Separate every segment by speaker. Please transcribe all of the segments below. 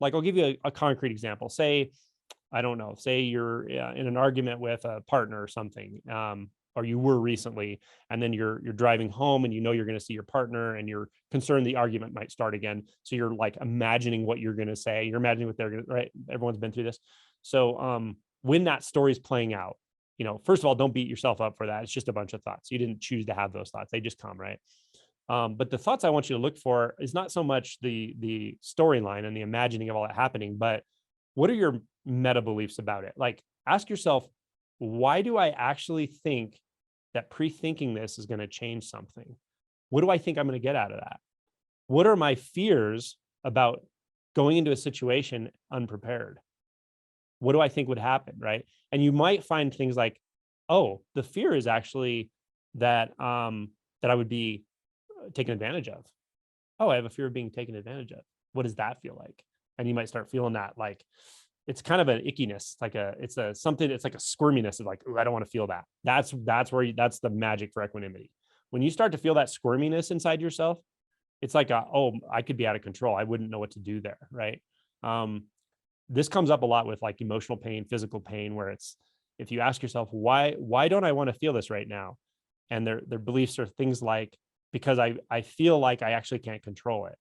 Speaker 1: Like, I'll give you a concrete example. Say, I don't know, say you're in an argument with a partner or something, or you were recently, and then you're driving home and you know you're going to see your partner and you're concerned the argument might start again. So you're like imagining what you're going to say. You're imagining what they're going to, right? Everyone's been through this. So when that story's playing out, first of all, don't beat yourself up for that. It's just a bunch of thoughts. You didn't choose to have those thoughts. They just come, right? But the thoughts I want you to look for is not so much the storyline and the imagining of all that happening, but what are your meta beliefs about it? Like, ask yourself, why do I actually think that pre-thinking this is going to change something? What do I think I'm going to get out of that? What are my fears about going into a situation unprepared? What do I think would happen, right? And you might find things like, oh, the fear is actually that that I would be taken advantage of. Oh, I have a fear of being taken advantage of. What does that feel like? And you might start feeling that, like, it's kind of an ickiness, it's like a squirminess of like, oh, I don't want to feel that. That's that's the magic for equanimity. When you start to feel that squirminess inside yourself, it's like, oh, I could be out of control. I wouldn't know what to do there, right? This comes up a lot with like emotional pain, physical pain, where it's, if you ask yourself, why don't I want to feel this right now? And their beliefs are things like, because I feel like I actually can't control it,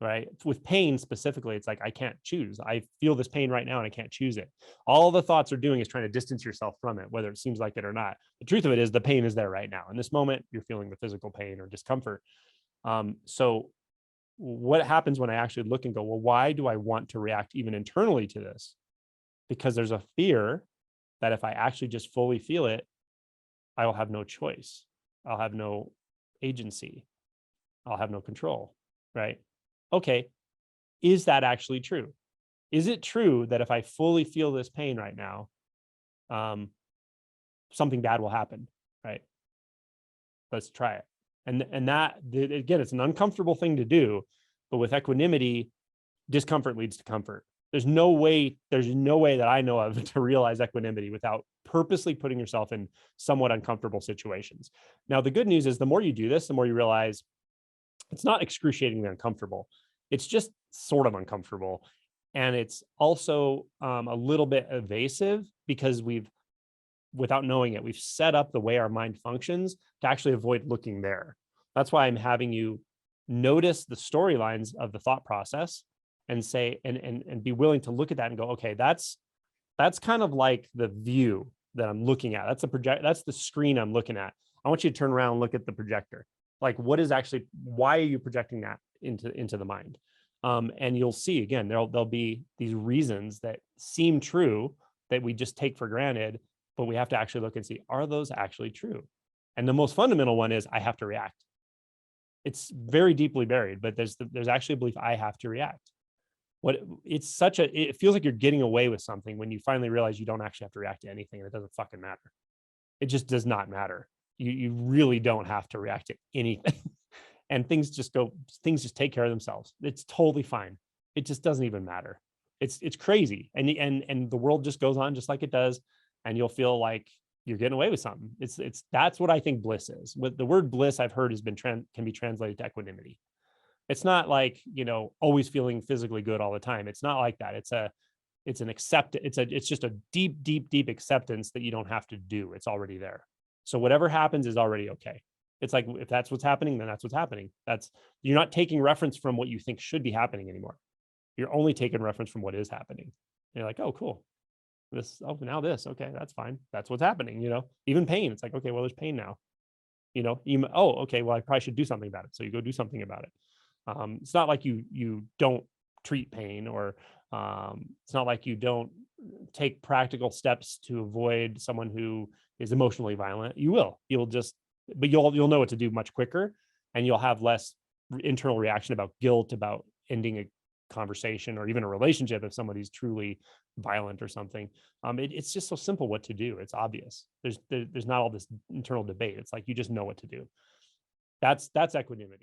Speaker 1: right? With pain specifically, it's like, I can't choose. I feel this pain right now and I can't choose it. All the thoughts are doing is trying to distance yourself from it, whether it seems like it or not. The truth of it is the pain is there right now. In this moment, you're feeling the physical pain or discomfort. So what happens when I actually look and go, well, why do I want to react even internally to this? Because there's a fear that if I actually just fully feel it, I will have no choice. I'll have no agency. I'll have no control, right? Okay, is that actually true? Is it true that if I fully feel this pain right now, something bad will happen, right? Let's try it. And that, again, it's an uncomfortable thing to do, but with equanimity, discomfort leads to comfort. There's no way that I know of to realize equanimity without purposely putting yourself in somewhat uncomfortable situations. Now, the good news is the more you do this, the more you realize it's not excruciatingly uncomfortable. It's just sort of uncomfortable. And it's also a little bit evasive because without knowing it, we've set up the way our mind functions to actually avoid looking there. That's why I'm having you notice the storylines of the thought process and say, and be willing to look at that and go, okay, that's kind of like the view that I'm looking at. That's the screen I'm looking at. I want you to turn around and look at the projector. Like, why are you projecting that into the mind? And you'll see, again, there'll be these reasons that seem true that we just take for granted, but we have to actually look and see, are those actually true? And the most fundamental one is I have to react. It's very deeply buried, but there's actually a belief I have to react. It feels like you're getting away with something when you finally realize you don't actually have to react to anything and it doesn't fucking matter. It just does not matter. You really don't have to react to anything. And things just take care of themselves. It's totally fine. It just doesn't even matter. It's crazy. And the world just goes on just like it does. And you'll feel like you're getting away with something. That's what I think bliss is. With the word bliss, I've heard can be translated to equanimity. It's not like, always feeling physically good all the time. It's not like that. It's just a deep acceptance that you don't have to do. It's already there. So whatever happens is already okay. It's like, if that's what's happening, then that's what's happening. You're not taking reference from what you think should be happening anymore. You're only taking reference from what is happening. And you're like, oh, cool. Now this, okay, that's fine. That's what's happening, even pain. It's like, okay, well, there's pain now, okay, well, I probably should do something about it. So you go do something about it. It's not like you don't treat pain, or it's not like you don't take practical steps to avoid someone who is emotionally violent. You'll know what to do much quicker, and you'll have less internal reaction about guilt, about ending a conversation or even a relationship if somebody's truly violent or something. It's just so simple what to do. It's obvious. There's not all this internal debate. It's like you just know what to do. That's equanimity.